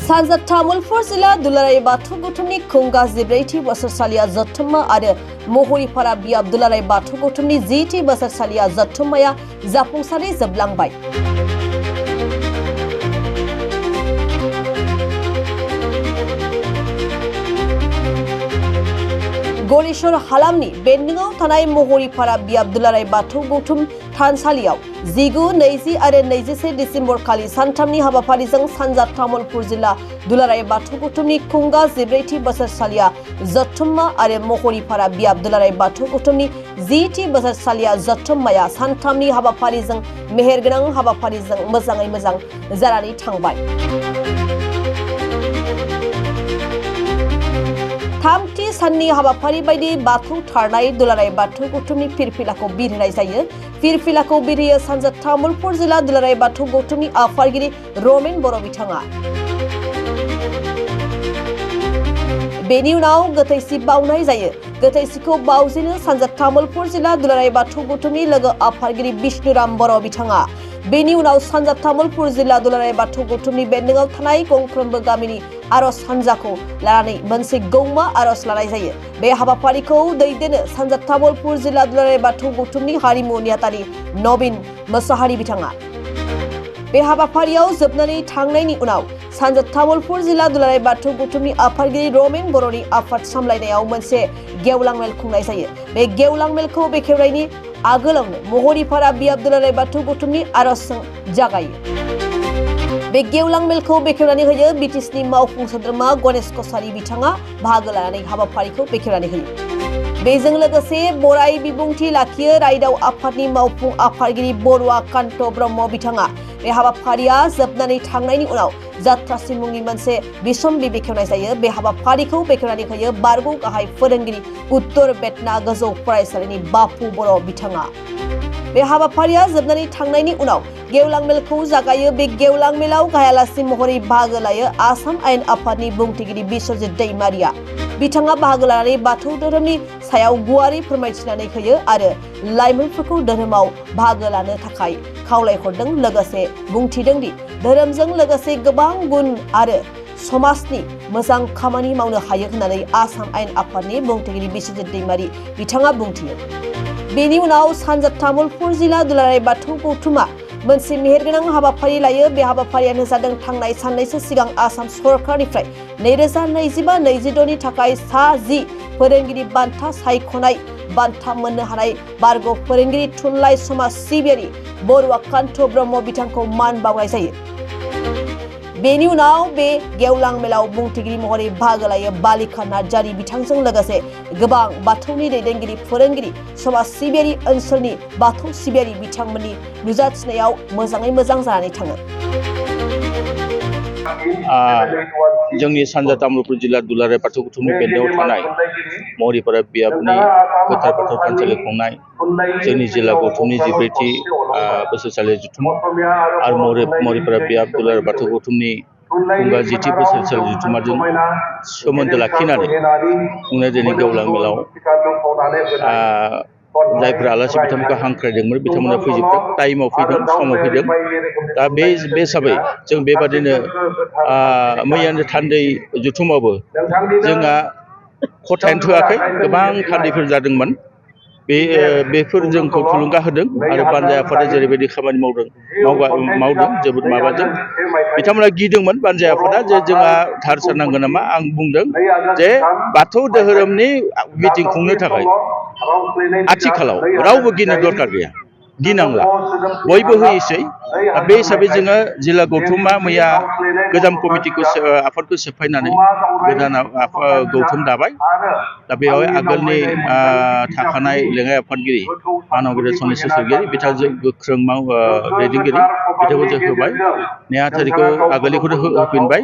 सानजा तामुलपुर जिल्ला दुलाराय बाथौ गौथुमनि खुंगा 14थि बोसोरसालिया जथुम्मा आरो महरिपारा बियाब दुलाराय बाथौ गौथुमनि 10थि बोसोरसालिया जथुम्माया जाफुंसारै जोबलांबाय। गलेश्वर हालामनि बेन्दोंआव थानाय महरिपारा बियाब दुलाराय बाथौ गौथुम थानसालियाव 19, 20 आरो 21 डिसेम्बर खालि सानथामनि हाबाफारिजों सानजा तामुलपुर जिल्ला दुलाराय बाथौ गौथुमनि खुंगा 14थि बोसोरसालिया जथुम्मा आरो महरिपारा बियाब दुलाराय बाथौ गौथुमनि 10थि बोसोरसालिया जथुम्माया सानथामनि हाबाफारिजों मेहेरगोनां हाबाफारिजों मोजाङै मोजां जानानै थांबाय। थामथि साननि हाबाफारि बायदि बाथौ थारनाय दुलाराय बाथौ गौथुमनि फिरफिलाखौ बिरहोनाय जायो। फिरफिलाखौ बिरहोयो सानजा तामुलपुर जिल्ला दुलाराय बाथौ गौथुमनि आफादगिरि रमेन बर' बिथाङा। बेनि उनाव गोथैसि बावनाय जायो। गोथैसिखौ बावजेनो सानजा तामुलपुर जिल्ला दुलाराय बाथौ गौथुमनि लोगो आफादगिरि बिष्णुराम बर' बिथाङा। बेनि उनाव सानजा तामुलपुर जिल्ला दुलाराय बाथौ गौथुमनि बेन्दोंआव थानाय गंफ्रोमबो गामिनि आरज हानजाखौ लानानै मोनसे गौमा आरज लानाय जायो। बे हाबाफारिखौ दैदेनो सानजा तामुलपुर जिल्ला दुलाराय बाथौ गौथुमनि हारिमु नेहाथारि नबिन मोसाहारि बिथाङा। बे हाबाफारियाव जोबनानै थांनायनि उनाव सानजा तामुलपुर जिल्ला दुलाराय बाथौ गौथुमनि आफादगिरि रमेन बर'नि आफाद सामलायनायाव मोनसे गेवलां मेल खुंनाय जायो। बे गेवलां मेलखौ बेखेवनायनि आगोलावनो महरिपारा बियाब दुलाराय बाथौ गौथुमनि आरजजों जागायो। बे गेवलां मेलखौ बेखेवनानै होयो बिटिसिनि मावफुं सोद्रोमा गणेश कसारी बिथाङा बाहागो लानानै हाबाफारिखौ बेखेवनानै होयो। बेजों लोगोसे बराय बिबुंथि लाखियो रायदाव आफादनि मावफुं आफादगिरि बरुवा कान्त ब्रह्म बिथाङा। बे हाबाफारिया जोबनानै थांनायनि उनाव जात्रासिन मुंनि मोनसे बिसम्बि बेखेवनाय जायो। बे हाबाफारिखौ बेखेवनानै होयो बारगौ गाहाय फोरोंगिरि उत्तर बेतना गोजौ फरायसालिनि बापु बर' बिथाङा। बे हाबाफारिया जोबनानै थांनायनि उनाव गेवलां मेलखौ जागायो। बे गेवलां मेलाव गाहायालासि महरै बाहागो लायो आसाम आयेन आफादनि बुंथिगिरि बिश्वजित दैमारिया। बिथाङा बाहागो लानानै बाथौ धोरोमनि सायाव गुवारै फोरमायथिनानै होयो आरो लाइमोनफोरखौ धोरोमाव बाहागो लानो थाखाय खावलायहरदों। लोगोसे बुंथिदों दि धोरोमजों लोगोसे गोबां गुन आरो समाजनि मोजां खामानि मावनो हायो होननानै आसाम आयेन आफादनि बुंथिगिरि बिश्वजित दैमारि बिथाङा बुंथियो। बेनि उनाव सानजा तामुलपुर जिल्ला दुलाराय बाथौ गौथुमा मोनसे मेहेरगोनां हाबाफारि लायो। बे हाबाफारियानो जादों थांनाय साननैसो सिगां आसाम सरकारनिफ्राय 2025-26 नि थाखाय सा 10 फोरोंगिरि बान्था सायख'नाय बान्था मोननो हानाय बारग' फोरोंगिरि थुनलाइ समाज सिबियारि बरुवा कान्त ब्रह्म बिथांखौ मान बावनाय जायो। बेनि उनाव बे गेवलां मेलाव बुंथिगिरि महरै बाहागो लायो बालिका नार्जारि बिथांजों लोगोसे गोबां बाथौनि दैदेनगिरि फोरोंगिरि समाज सिबियारि ओनसोलनि बाथौ सिबियारि बिथांमोननि नुजाथिनायाव मोजाङै मोजां जानानै थाङो। जोंनि सानजा तामुलपुर जिल्ला दुलाराय बाथौ गौथुमनि बेन्दोंआव थानाय महरिपारा बियाबनि गोथार बाथौ थानसालि खुंनाय जोंनि जिल्ला गौथुमनि 14थि बोसोरसालि जथुम आरो महरिपारा बियाब दुलाराय बाथौ गौथुमनि खुंगा 10थि बोसोरसालि जथुम्माजों सोमोन्दो लाखिनानै खुंनाय दिनै गेवलां मेलाव जायफोरा आलासि बिथांमोनखौ हांख्रायदोंमोन बिथांमोना फैजोबदों, टाइमाव फैदों, समाव फैदों। दा बे हिसाबै जों बेबादिनो मैयानो थान्दै जथुमावबो जोंहा खथायानो थोआखै, गोबां थान्दैफोर जादोंमोन। बेफोर जोंखौ थुलुंगा होदों आरो बानजाय आफादा जेरैबायदि खामानि मावदों जोबोद माबाजों बिथांमोना गिदोंमोन बानजाय आफादा जे जोंहा धार सारनांगोन नामा। आं बुंदों जे बाथौ धोरोमनि मिटिं खुंनो थाखाय आथिखालाव रावबो गिनो दरकार गैया, गिनांला, बयबो होयोसै। बे हिसाबै जोङो जिल्ला गौथुमा मैया गोजाम कमिटिखौ आफादखौ सेफायनानै गोदान गौथुम दाबाय। दा बेवहाय आगोलनि थाखानाय लेङाइ आफादगिरि मानबीर सनेस्वर सरगियारि बिथांजों गोख्रों दैदेनगिरि बिथांखौ जों होबाय, नेहाथारिखौ आगोलनिखौनो होफिनबाय।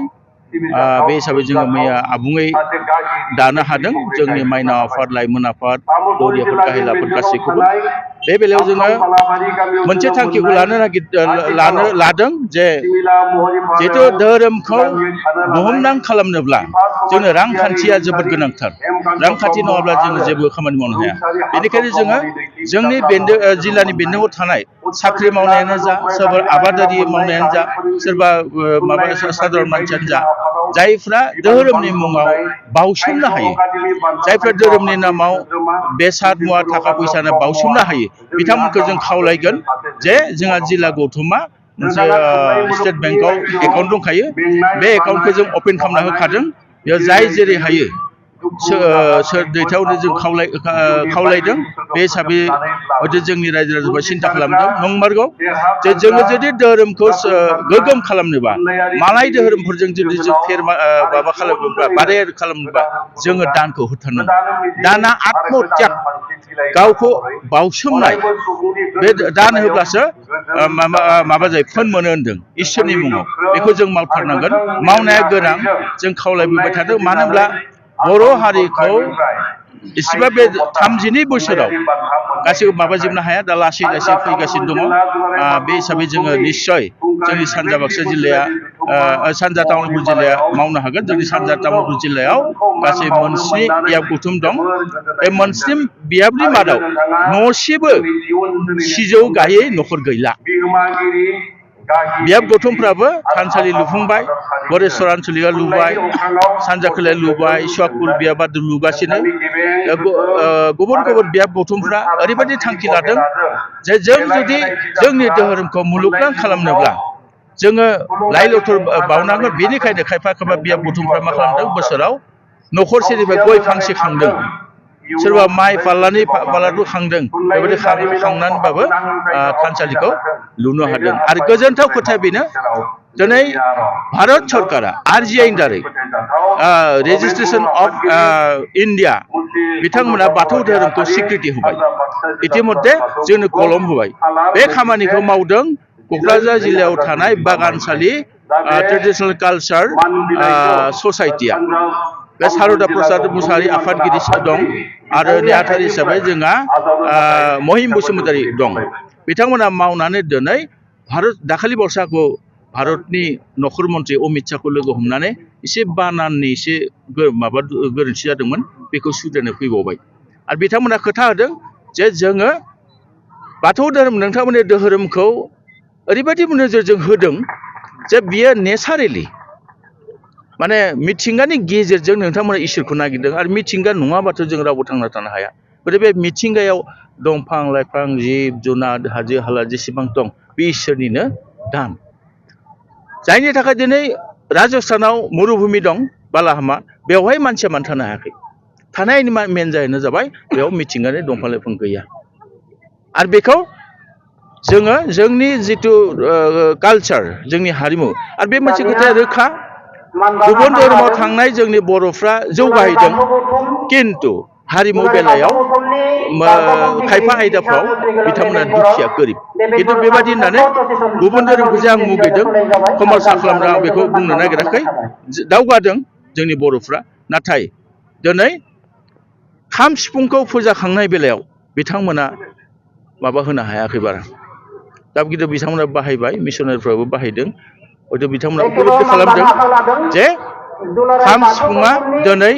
बे हिसाबै जोङो मैया आबुङै दानो हादों जोंनि माइनाव आफाद, लाइमोन आफाद, दौरि आफाद, गाहाय आफाद गासैखौबो। बे बेलायाव जोङो मोनसे थांखिखौ लानो लादों जे जिहेतु धोरोमखौ बुहुमनां खालामनोब्ला जोंनो रांखान्थिया जोबोद गोनांथार। रांखान्थि नङाब्ला जोङो जेबो खामानि मावनो हाया। बेनिखायनो जोङो जोंनि जिल्लानि बेन्दोंआव थानाय साख्रि मावनायानो जा, सोरबा आबादारि मावनायानो जा, सोरबा माबा साधारन मानसियानो जा, जायफ्रा धोरोमनि मुङाव बावसोमनो हायो जायफ्रा धोरोमनि नामाव बेसाद मुवा थाखा फैसा बावसोमनो हायो बिथांमोनखौ जों खावलायगोन जे जोंहा जिल्ला गौथुमा मोनसे स्टेट बेंकआव एकाउन्ट दंखायो बे एकाउन्टखौ जों अपेन खालामना होखादों बेयाव जाय जेरै हायो सोर दैथायहरनो जों खावलायदों बे हिसाबै हयथ' जोंनि रायजो राजाफ्रा सिन्था खालामदों नंमारगौ जे जोङो जुदि धोरोमखौ गोगोम खालामनोबा मालाय धोरोमफोरजों जुदि जों माबा खालामोब्ला बादायारि खालामनोबा जोङो दानखौ होथारनांगोन दाना आत्मत्याग गावखौ बावसोमनाय बे दान होब्लासो माबा जायो फोन मोनो होनदों इसोरनि मुङाव बेखौ जों मावथारनांगोन मावनाया गोनां जों खावलायबोबाय थादों मानो होनब्ला बर' हारिखौ इसेबा बे 32 बोसोराव गासैबो माबाजोबनो हाया दा लासै लासै फैगासिनो दङ बे हिसाबै जोङो निश्चय जोंनि सानजा बाक्सा जिल्लाया सानजा तामुलपुर जिल्लाया मावनो हागोन जोंनि सानजा तामुलपुर जिल्लायाव गासै मोनस्नि बियाब गौथुम दं बे मोनस्नि बियाबनि मादाव न'सेबो सिजौ गायै न'खर गैला बियाब गौथुमफ्राबो थानसालि लुफुंबाय गरेस्वरानसलिया लुबाय सानजाखोलाया लुबाय सुवापुर बियाबा लुगासिनो गुबुन गुबुन बियाब गौथुमफ्रा ओरैबायदि थांखि लादों जे जों जुदि जोंनि धोरोमखौ मुलुगनां खालामनोब्ला जोङो लाइ लथर बावनांगोन बेनिखायनो खायफा खायफा बियाब गौथुमफ्रा मा खालामदों बोसोराव न'खरसेनिफ्राय गय फांसे खांदों सोरबा माइ फाल्लाखौ खांदों बेबायदि खांनानैबाबो थानसालिखौ लुनो हादों आरो गोजोनथाव खोथा बेनो दिनै भारत सरकारा आरजिआइनि दारै रेजिस्ट्रेशन अफ इन्डिया बिथांमोना बाथौ धोरोमखौ स्वीकृति होबाय इतिमध्ये जोंनो कलम होबाय बे खामानिखौ मावदों क'क्राझार जिल्लायाव थानाय बागानसालि ट्रेडिशनेल कालचार ससाइटिया बे सारदा प्रसाद मुसाहारि आफादगिरि दं आरो नेहाथारि हिसाबै जोंहा महिम बसुमतारी दं बिथांमोना मावनानै दिनै भारत दाखालि बावैसो भारतनि नखर मन्त्रि अमित शाहखौ लोगो हमनानै एसे बानाननि एसे माबा गोरोन्थि जादोंमोन बेखौ सुद्रायनो फैबावबाय आरो बिथांमोना खोथा होदों जे जोङो बाथौ धोरोम नोंथांमोननि धोरोमखौ ओरैबायदि नोजोरजों होदों जे बियो नेचारेलि माने मिथिंगानि गेजेरजों नोंथांमोना इसोरखौ नागिरदों आरो मिथिंगा नङाबाथ' जों रावबो थांना थानो हाया गथिखे बे मिथिंगायाव दंफां लाइफां जिब जुनार हाजो हाला जेसेबां दं बे इसोरनिनो दान जायनि थाखाय दिनै राजस्थानाव मरुभूमि दं बालाहामा बेवहाय मानसिया मानो थानो हायाखै थानायनि मेन जाहोना जाबाय बेयाव मिथिंगानि दंफां लाइफां गैया आरो बेखौ जोङो जोंनि जिथु कालचार जोंनि हारिमु आरो बे मोनसे खोथाया रोखा गुबुन धर्माव थांनाय जोंनि बर'फ्रा जौगाहैदों किन्तु हारिमु बेलायाव खायफा आयदाफ्राव बिथांमोना दुखिया गोरिब किन्तु बेबादि होननानै गुबुन धोरोमखौ जे आं मुगैदों खमारसा खालामदों आं बेखौ बुंनो नागिराखै दावगादों जोंनि बर'फ्रा नाथाय दिनै खाम सिफुंखौ फोजाखांनाय बेलायाव बिथांमोना माबा होनो हायाखै बारा दा किन्तु बिथांमोना बाहायबाय मिसनारिफ्राबो बाहायदों हयथ' बिथांमोना उपलब्धि खालामदों जे खाम सिफुङा दिनै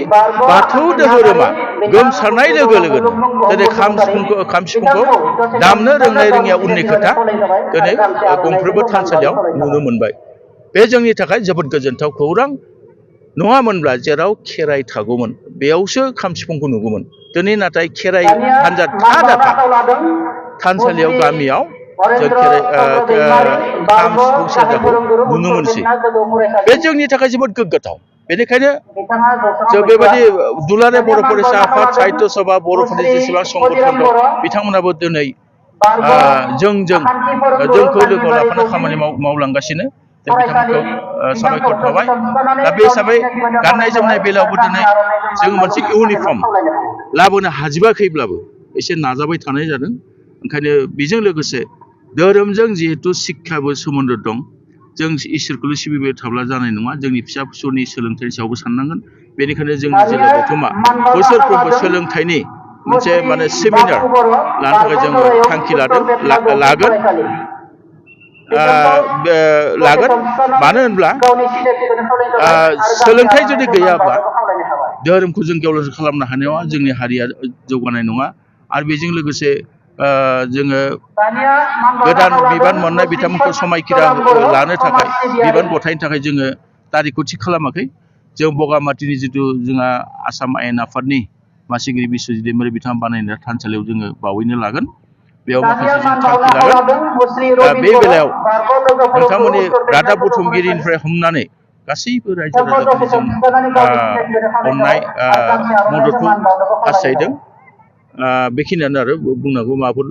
बाथौ धोरोमा गोमसारनाय लोगो लोगोनो दिनै खाम सिफुंखौ दामनो रोंनाय रोङिया उननि खोथा दिनै गंफ्रोमबो थानसालियाव नुनो मोनबाय बे जोंनि थाखाय जोबोद गोजोनथाव खौरां नङामोनब्ला जेराव खेराइ थागौमोन बेयावसो खाम सिफुंखौ नुगौमोन दिनै नाथाय खेराइ हान्जा था थानसालियाव गामियाव जों खाम सिफुं सेरजाखौ नुनो मोनसै बे जोंनि थाखाय जोबोद गोग्गाथाव बेनिखायनो जों बेबायदि दुलाराय बर' फरायसा आफाद साहित्य सभा बर'फोरनि जेसेबां संगठन दं बिथांमोनाबो दिनै जोंखौ लोगो लाफानो खामानि मावलांगासिनो जों बिथांमोनखौ साबायखर थाबाय दा बे हिसाबै गाननाय जोमनाय बेलायावबो दिनै जों मोनसे इउनिफर्म लाबोनो हाजोबाखैब्लाबो एसे नाजाबाय थानाय जादों ओंखायनो बेजों लोगोसे धोरोमजों जिहेतु शिक्षाबो सोमोन्दो दं जों इसोरखौल' सिबिबाय थाब्ला जानाय नङा जोंनि फिसा फिसौनि सोलोंथाइनि सायावबो साननांगोन बेनिखायनो जोंनि जिल्ला गौथुमा बोसोरफ्रोमबो सोलोंथाइनि मोनसे माने सेमिनार लानो थाखाय जोङो थांखि लागोन मानो होनब्ला सोलोंथाइ जुदि गैयाब्ला धोरोमखौ जों गेवलां खालामनो हानायाव जोंनि हारिया जौगानाय नङा आरो बेजों लोगोसे जोङो गोदान बिबान मोननाय बिथांमोनखौ समायखिरा लानो थाखाय बिबान गथायनो थाखाय जोङो तारिखखौ थि खालामाखै जों बगामातिनि जिथु जोंहा आसाम आयेन आफादनि मासिगिरि बिस्वजित दैमारि बिथाङा बानायनाय थानसालियाव जोङो बावैनो लागोन बेयाव माखासे जों थांखि लागोन दा बे बेलायाव नोंथांमोननि रादाब बुथुमगिरिनिफ्राय हमनानै गासैबो रायजो राजाफोरनि जों अननाय मददखौ हास्थायदों बेखिनियानो आरो बुंनांगौ माबाफोर